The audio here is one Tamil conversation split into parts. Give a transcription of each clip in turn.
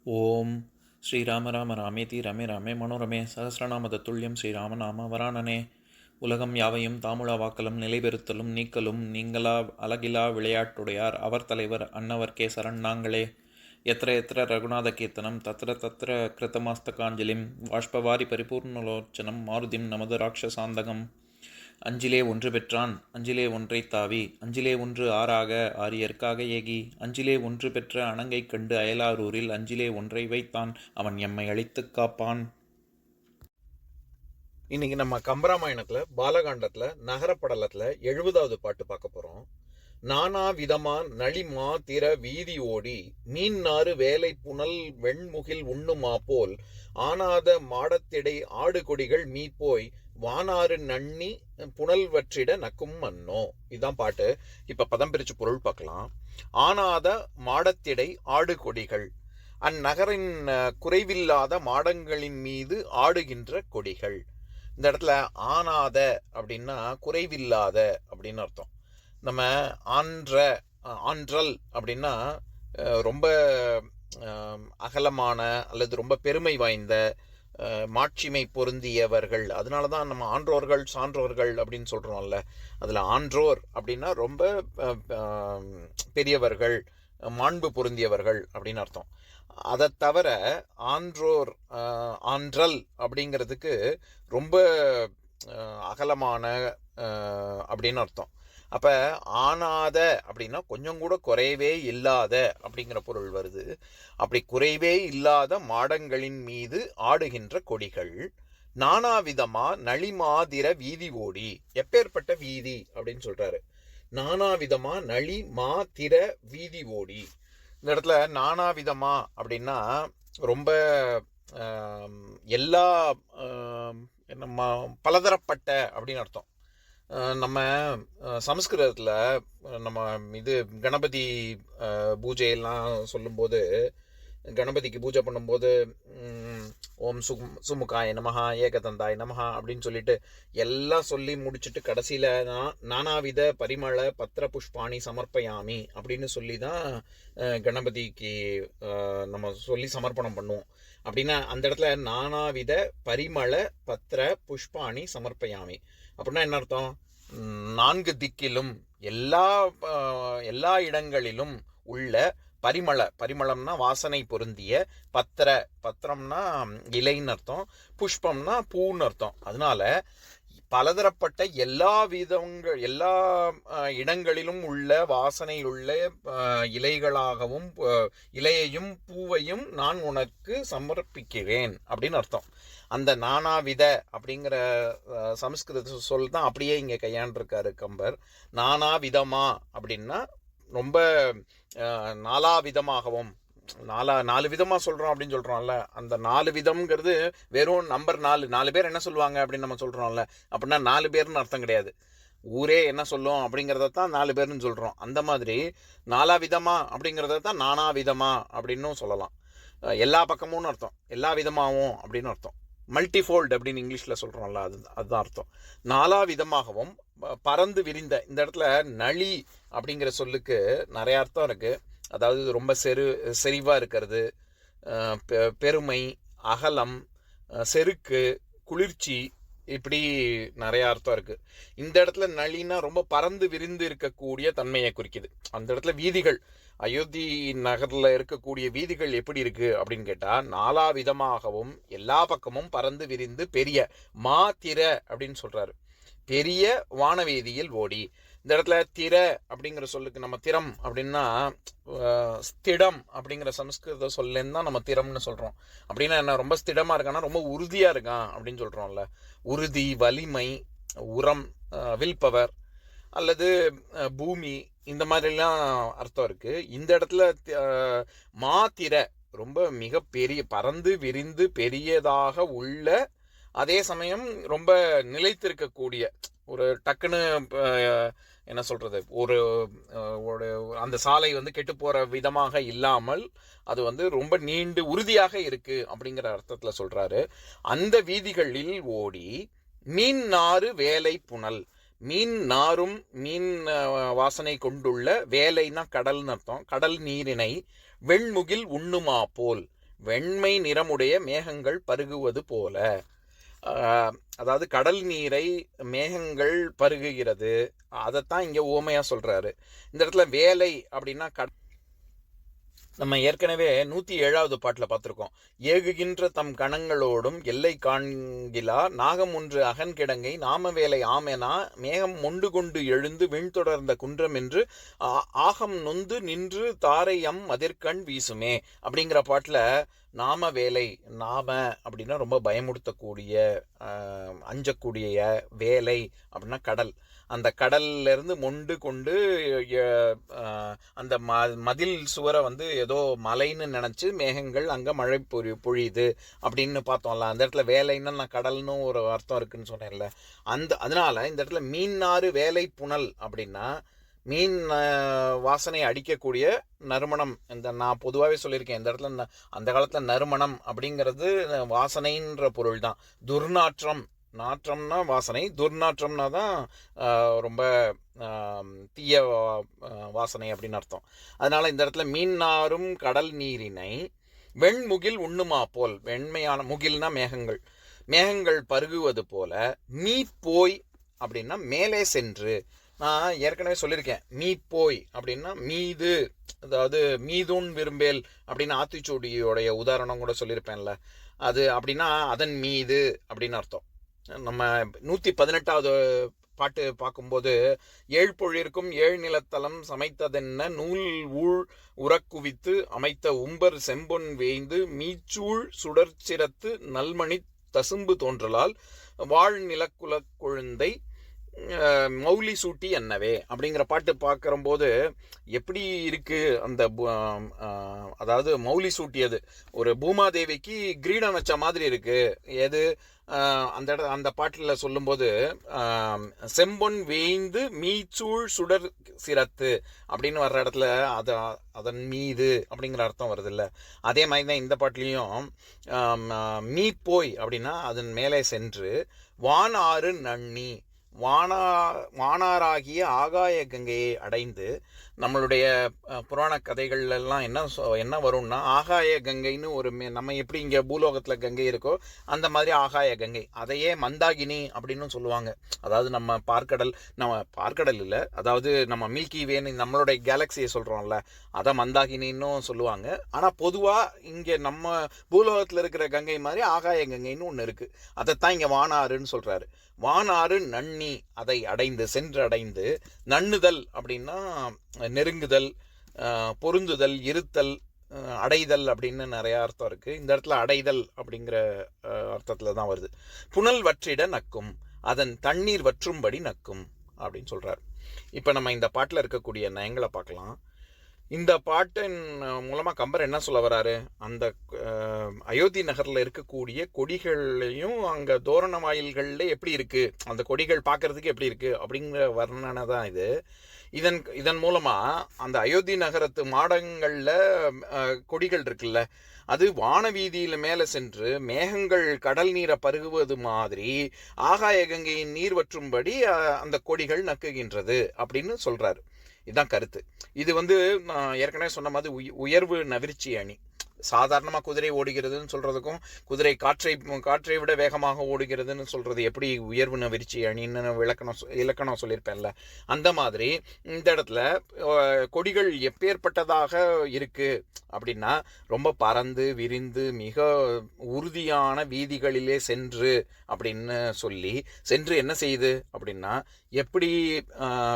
ஓம் ஸ்ரீராம ராம ராமேதி ரமே ராமே மனோரமே சகசிரநாம தத்துல்யம் ஸ்ரீராமநாம வராணனே. உலகம் யாவையும் தாமுழா வாக்கலும் நிலைபெறுத்தலும் நீக்கலும் நீங்களா அழகிலா விளையாட்டுடையார் அவர் தலைவர் அன்னவர் சரண் நாங்களே. எத்திர எத்திர ரகுநாத கீர்த்தனம் தத்திர தத்திர கிருத்தமாஸ்தகாஞ்சலிம் வாஷ்பவாரி பரிபூர்ணலோச்சனம் மாருதிம் நமது ராட்சசாந்தகம். அஞ்சிலே ஒன்று பெற்றான் அஞ்சிலே ஒன்றை தாவி அஞ்சிலே ஒன்று ஆறாக ஆரியர்க்காக ஏகி அஞ்சிலே ஒன்று பெற்ற அணங்கை கண்டு அயலாரூரில் அஞ்சிலே ஒன்றை வைத்தான் அவன் எம்மை அழித்துக் காப்பான். இன்னைக்கு நம்ம கம்பராமாயணத்துல பாலகாண்டத்துல நகரப்படலத்துல 70வது பாட்டு பார்க்க போறோம். நானா விதமா நளிமா திர வீதி ஓடி மீன் நாறு வேலை புனல் வெண்முகில் உண்ணுமா போல் ஆனாத மாடத்திடை ஆடு கொடிகள் மீப்போய் வானாறு நன்னி புனல்வற்றிட நக்கும் மன்னோ. இதுதான் பாட்டு. இப்ப பதம் பிரிச்சு பொருள் பார்க்கலாம். ஆனாத மாடத்திடை ஆடு கொடிகள், அந்நகரின் குறைவில்லாத மாடங்களின் மீது ஆடுகின்ற கொடிகள். இந்த இடத்துல ஆனாத அப்படின்னா குறைவில்லாத அப்படின்னு அர்த்தம். நம்ம ஆன்றல் அப்படின்னா ரொம்ப அகலமான அல்லது ரொம்ப பெருமை வாய்ந்த மாட்சிமை பொருந்தியவர்கள். அதனால தான் நம்ம ஆன்றோர்கள் சான்றோர்கள் அப்படின்னு சொல்கிறோம்ல. அதில் ஆன்றோர் அப்படின்னா ரொம்ப பெரியவர்கள், மாண்பு பொருந்தியவர்கள் அப்படின்னு அர்த்தம். அதை தவிர ஆன்றோர் ஆன்றல் அப்படிங்கிறதுக்கு ரொம்ப அகலமான அப்படின்னு அர்த்தம். அப்போ ஆனாத அப்படின்னா கொஞ்சம் கூட குறைவே இல்லாத அப்படிங்கிற பொருள் வருது. அப்படி குறைவே இல்லாத மாடங்களின் மீது ஆடுகின்ற கொடிகள். நானாவிதமா நளிமாதிர வீதி ஓடி. எப்பேற்பட்ட வீதி அப்படின்னு சொல்றாரு. நானாவிதமா நளி மாதிர வீதி ஓடி. இந்த இடத்துல நானாவிதமா அப்படின்னா ரொம்ப எல்லா பலதரப்பட்ட அப்படின்னு அர்த்தம். நம்ம சமஸ்கிருதத்தில் நம்ம இது கணபதி பூஜையெல்லாம் சொல்லும்போது, கணபதிக்கு பூஜை பண்ணும்போது ஓம் சுமுகாய நமஹா ஏகதந்தாய் நமஹா அப்படின்னு சொல்லிட்டு எல்லாம் சொல்லி முடிச்சுட்டு கடைசியில் நானாவித பரிமள பத்திர புஷ்பாணி சமர்ப்பயாமி அப்படின்னு சொல்லி தான் கணபதிக்கு நம்ம சொல்லி சமர்ப்பணம் பண்ணுவோம். அப்படின்னா அந்த இடத்துல நானாவித பரிமள பத்திர புஷ்பாணி சமர்ப்பயாமி அப்படின்னா என்ன அர்த்தம்? 4 திக்கிலும் எல்லா இடங்களிலும் உள்ள பரிமளம்னா வாசனை பொருந்திய, பத்திரம்னா இலைன்னு அர்த்தம், புஷ்பம்னா பூன்னு அர்த்தம். அதனால பலதரப்பட்ட எல்லா இடங்களிலும் உள்ள வாசனை உள்ள இலைகளாகவும் இலையையும் பூவையும் நான் உனக்கு சமர்ப்பிக்கிறேன் அப்படின்னு அர்த்தம். அந்த நானாவித அப்படிங்கிற சமஸ்கிருத சொல் தான் அப்படியே இங்கே கையாண்டிருக்காரு கம்பர். நானாவிதமா அப்படின்னா ரொம்ப நாலாவிதமாகவும், 4 விதமாக சொல்கிறோம் அப்படின்னு சொல்கிறோம்ல. அந்த 4 விதம்ங்கிறது வெறும் நம்பர் 4 பேர் என்ன சொல்லுவாங்க அப்படின்னு நம்ம சொல்கிறோம்ல. அப்படின்னா 4 பேர்னு அர்த்தம் கிடையாது. ஊரே என்ன சொல்லும் அப்படிங்கிறத தான் 4 பேர்னு சொல்கிறோம். அந்த மாதிரி 4 விதமா அப்படிங்கிறத தான் நானாவிதமா அப்படின்னும் சொல்லலாம். எல்லா பக்கமும்னு அர்த்தம், எல்லா விதமாகவும் அப்படின்னு அர்த்தம். மல்டிஃபோல்டு அப்படின்னு இங்கிலீஷில் சொல்கிறோம்ல, அதுதான் அர்த்தம். 4 விதமாகவும் பறந்து விரிந்த. இந்த இடத்துல நளி அப்படிங்கிற சொல்லுக்கு நிறைய அர்த்தம் இருக்குது. அதாவது ரொம்ப செறிவாக இருக்கிறது, பெருமை, அகலம், செருக்கு, குளிர்ச்சி, இப்படி நிறைய அர்த்தம் இருக்குது. இந்த இடத்துல நளினா ரொம்ப பறந்து விரிந்து இருக்கக்கூடிய தன்மையை குறிக்குது. அந்த இடத்துல வீதிகள், அயோத்தி நகரில் இருக்கக்கூடிய வீதிகள் எப்படி இருக்கு அப்படின்னு கேட்டால் 4 விதமாகவும் எல்லா பக்கமும் பறந்து விரிந்து பெரிய திர அப்படின்னு சொல்றாரு. பெரிய வானவீதியில் ஓடி. இந்த இடத்துல திர அப்படிங்கிற சொல்லுக்கு நம்ம திறம் அப்படின்னா ஸ்திடம் அப்படிங்கிற சமஸ்கிருத சொல்லேன்னு தான் நம்ம திறம்னு சொல்கிறோம். அப்படின்னா என்ன? ரொம்ப ஸ்திடமாக இருக்கான்னா ரொம்ப உறுதியாக இருக்கான் அப்படின்னு சொல்கிறோம்ல. உறுதி, வலிமை, உரம், வில் பவர் அல்லது பூமி, இந்த மாதிரிலாம் அர்த்தம் இருக்குது. இந்த இடத்துல மாத்திர ரொம்ப மிகப்பெரிய பறந்து விரிந்து பெரியதாக உள்ள, அதே சமயம் ரொம்ப நிலைத்திருக்கக்கூடிய, ஒரு டக்குன்னு என்ன சொல்கிறது, ஒரு அந்த சாலை கெட்டு போகிற விதமாக இல்லாமல் அது ரொம்ப நீண்டு உறுதியாக இருக்குது அப்படிங்கிற அர்த்தத்தில் சொல்கிறாரு. அந்த வீதிகளில் ஓடி மீன் நாறு வேலை புனல். மீன் நாரும் மீன் வாசனை கொண்டுள்ள, வேலைனா கடல்னு அர்த்தம், கடல் நீரினை வெண்முகில் உண்ணுமா போல். வெண்மை நிறமுடைய மேகங்கள் பருகுவது போல. அதாவது கடல் நீரை மேகங்கள் பருகுகிறது, அதைத்தான் இங்கே உவமையா சொல்றாரு. இந்த இடத்துல வேலை அப்படின்னா நம்ம ஏற்கனவே 107வது பாட்டில் பார்த்துருக்கோம். ஏகுகின்ற தம் கணங்களோடும் எல்லை காண்கிலா நாகம் ஒன்று அகன்கிடங்கை நாம வேலை ஆமெனா மேகம் மொண்டு கொண்டு எழுந்து விண்தொடர்ந்த குன்றம் என்று ஆகம் நொந்து நின்று தாரையம் மதிர்கண் வீசுமே அப்படிங்கிற பாட்டில் நாம வேலை, நாம அப்படின்னா ரொம்ப பயமுடுத்தக்கூடிய அஞ்சக்கூடிய, வேலை அப்படின்னா கடல், அந்த கடல்ல இருந்து மொண்டு கொண்டு அந்த மதில் சுவரை வந்து ஏதோ மலைன்னு நினைச்சு மேகங்கள் அங்க மழை பொழியுது அப்படின்னு பார்த்தோம்ல. அந்த இடத்துல வேலைன்னு நான் கடல்னு ஒரு அர்த்தம் இருக்குன்னு சொன்னேன்ல. அதனால இந்த இடத்துல மீன்னாறு வேலை புனல் அப்படின்னா மீன் வாசனை அடிக்கக்கூடிய நறுமணம். நான் பொதுவாகவே சொல்லியிருக்கேன், இந்த இடத்துல அந்த காலத்தில் நறுமணம் அப்படிங்கிறது வாசனைன்ற பொருள் தான். துர்நாற்றம், நாற்றம்னா வாசனை, துர்நாற்றம்னா தான் ரொம்ப தீய வாசனை அப்படின்னு அர்த்தம். அதனால இந்த இடத்துல மீன் நாரும் கடல் நீரினை வெண்முகில் உண்ணுமா போல், வெண்மையான முகில்னா மேகங்கள், மேகங்கள் பருகுவது போல மீ போய் அப்படின்னா மேலே சென்று. நான் ஏற்கனவே சொல்லியிருக்கேன், மீ போய் அப்படின்னா மீது, அதாவது மீதுன் விரும்பேல் அப்படின்னு ஆத்திச்சூடியோடைய உதாரணம் கூட சொல்லியிருப்பேன்ல. அது அப்படின்னா அதன் மீது அப்படின்னு அர்த்தம். நம்ம 118வது பாட்டு பார்க்கும்போது ஏழ்பொழிற்கும் ஏழ் நிலத்தலம் சமைத்ததென்ன நூல் ஊழ் உறக்குவித்து அமைத்த உம்பர் செம்பொன் வேய்ந்து மீச்சூழ் சுடர்ச்சிரத்து நல்மணி தசும்பு தோன்றலால் வாழ் நிலக்குல கொழுந்தை மௌலி சூட்டி என்னவே அப்படிங்கிற பாட்டு பார்க்கும்போது எப்படி இருக்கு அந்த, அதாவது மௌலி சூட்டியது ஒரு பூமாதேவிக்கு கிரீடம் வச்ச மாதிரி இருக்கு. எது அந்த பாட்டில் சொல்லும்போது செம்பொன் வேய்ந்து மீச்சூழ் சுடர் சிரத்து அப்படின்னு வர்ற இடத்துல அதன் மீது அப்படிங்கிற அர்த்தம் வருது இல்லை. அதே மாதிரி தான் இந்த பாட்டிலையும் மீ போய் அப்படின்னா அதன் மேலே சென்று வான் ஆறு நன்னி வானாராகிய ஆகாய கங்கையை அடைந்து. நம்மளுடைய புராண கதைகள்லாம் என்ன வரும்னா ஆகாய கங்கைன்னு ஒரு நம்ம எப்படி இங்கே பூலோகத்தில் கங்கை இருக்கோ அந்த மாதிரி ஆகாய கங்கை, அதையே மந்தாகினி அப்படின்னு சொல்லுவாங்க. அதாவது நம்ம பார்க்கடல் இல்லை, அதாவது நம்ம மில்கி வேன்னு நம்மளுடைய கேலக்சியை சொல்கிறோம்ல, அதை மந்தாகினின்னு சொல்லுவாங்க. ஆனால் பொதுவாக இங்கே நம்ம பூலோகத்தில் இருக்கிற கங்கை மாதிரி ஆகாய கங்கைன்னு ஒன்று இருக்குது, அதைத்தான் இங்கே வானாறுன்னு சொல்கிறாரு. வானாறு நன்னி, அதை அடைந்து சென்று அடைந்து. நண்ணுதல் அப்படின்னா நெருங்குதல், பொருந்துதல், இருத்தல், அடைதல் அப்படின்னு நிறைய அர்த்தம் இருக்கு. இந்த இடத்துல அடைதல் அப்படிங்கிற அர்த்தத்துல தான் வருது. புனல் வற்றிட நக்கும், அதன் தண்ணீர் வற்றும்படி நக்கும் அப்படின்னு சொல்றாரு. இப்ப நம்ம இந்த பாட்டுல இருக்கக்கூடிய நயங்களை பார்க்கலாம். இந்த பாட்டின் மூலமா கம்பர் என்ன சொல்ல வராரு, அந்த அயோத்தி நகர்ல இருக்கக்கூடிய கொடிகளையும் அங்க தோரண வாயில்கள்ல எப்படி இருக்கு, அந்த கொடிகள் பார்க்கறதுக்கு எப்படி இருக்கு அப்படிங்கிற வர்ணனை தான் இது. இதன் மூலமா அந்த அயோத்தி நகரத்து மாடங்கள்ல கொடிகள் இருக்குல்ல, அது வானவீதியில மேல சென்று மேகங்கள் கடல் நீரை பருகுவது மாதிரி ஆகாய கங்கையின் நீர் வற்றும்படி அந்த கொடிகள் நக்குகின்றது அப்படின்னு சொல்றாரு. இதுதான் கருத்து. இது நான் ஏற்கனவே சொன்ன மாதிரி உயர்வு நவிர்ச்சி அணி. சாதாரணமாக குதிரை ஓடுகிறதுன்னு சொல்றதுக்கும் குதிரை காற்றை விட வேகமாக ஓடுகிறதுன்னு சொல்றது எப்படி உயர்வு நவிர்ச்சி அணின்னு இலக்கணம் சொல்லியிருப்பேன்ல, அந்த மாதிரி இந்த இடத்துல கொடிகள் எப்பேற்பட்டதாக இருக்கு அப்படின்னா ரொம்ப பறந்து விரிந்து மிக உறுதியான வீதிகளிலே சென்று அப்படின்னு சொல்லி, சென்று என்ன செய்யுது அப்படின்னா எப்படி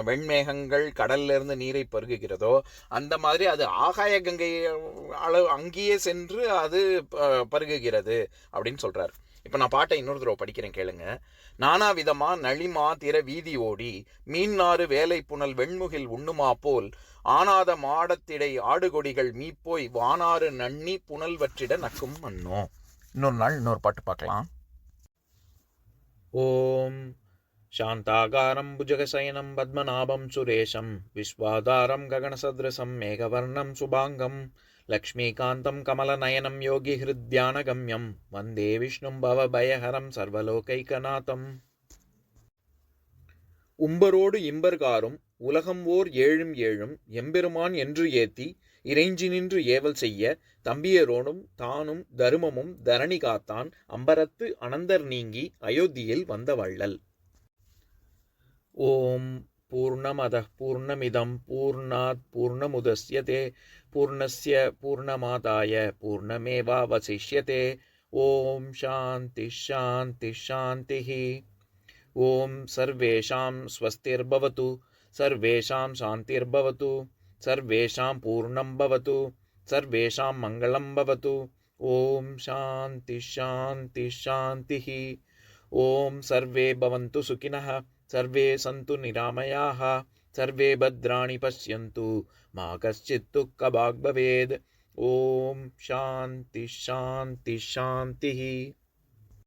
வெண்மேகங்கள் கடல்ல இருந்து நீரை பருகுகிறதோ அந்த மாதிரி அது ஆகாய கங்கை அளவு அங்கேயே சென்று அது பருகுகிறது அப்படின்னு சொல்றாரு. இப்ப நான் பாட்டை இன்னொரு தடவை படிக்கிறேன், கேளுங்க. நானா விதமா நளிமா திற வீதி ஓடி மீன்னாறு வேலை புனல் வெண்முகில் உண்ணுமா போல் ஆனாத மாடத்திடை ஆடுகொடிகள் மீப்போய் வானாறு நன்னி புனல் வற்றிட நக்கும் மன்னோ. இன்னொரு நாள் இன்னொரு பாட்டு பார்க்கலாம். ஓம் சாந்தாகாரம் புஜகசயனம் பத்மநாபம் சுரேஷம் விஸ்வாதாரம் ககனசத்ரசம் மேகவர்ணம் சுபாங்கம் லக்ஷ்மீகாந்தம் கமலநயனம் யோகி ஹிருத்யானகம்யம் வந்தே விஷ்ணும் பவபயஹரம் சர்வலோகைகநாதம். உம்பரோடு இம்பர்காரும் உலகம் ஓர் ஏழும் ஏழும் எம்பெருமான் என்று ஏத்தி இறைஞ்சி நின்று ஏவல் செய்ய தம்பியரோடும் தானும் தருமமும் தரணி காத்தான் அம்பரத்து அனந்தர் நீங்கி அயோத்தியில் வந்த வள்ளல். ஓம் பூர்ணமதः பூர்ணமிதம் பூர்ணாத் பூர்ணமுதஸ்யதே பூர்ணஸ்ய பூர்ணமாதாய பூர்ணமேவாவசிஷ்யதே. ஓம் சாந்தி சாந்தி சாந்திः. ஓம் சர்வேஷாம் ஸ்வஸ்திர்பவது சர்வேஷாம் சாந்திர்பவது சர்வேஷாம் பூர்ணம் பவது சர்வேஷாம் மங்களம் பவது. ஓம் சாந்தி சாந்தி சாந்திः. ஓம் சர்வே பவந்து சுகினः சர்வே சந்து நிராமயாः சர்வே பத்ராணி பஷ்யந்து மா கஷ்சித் துக்கபாக் பவேத். ஓம் சாந்தி சாந்தி சாந்திः.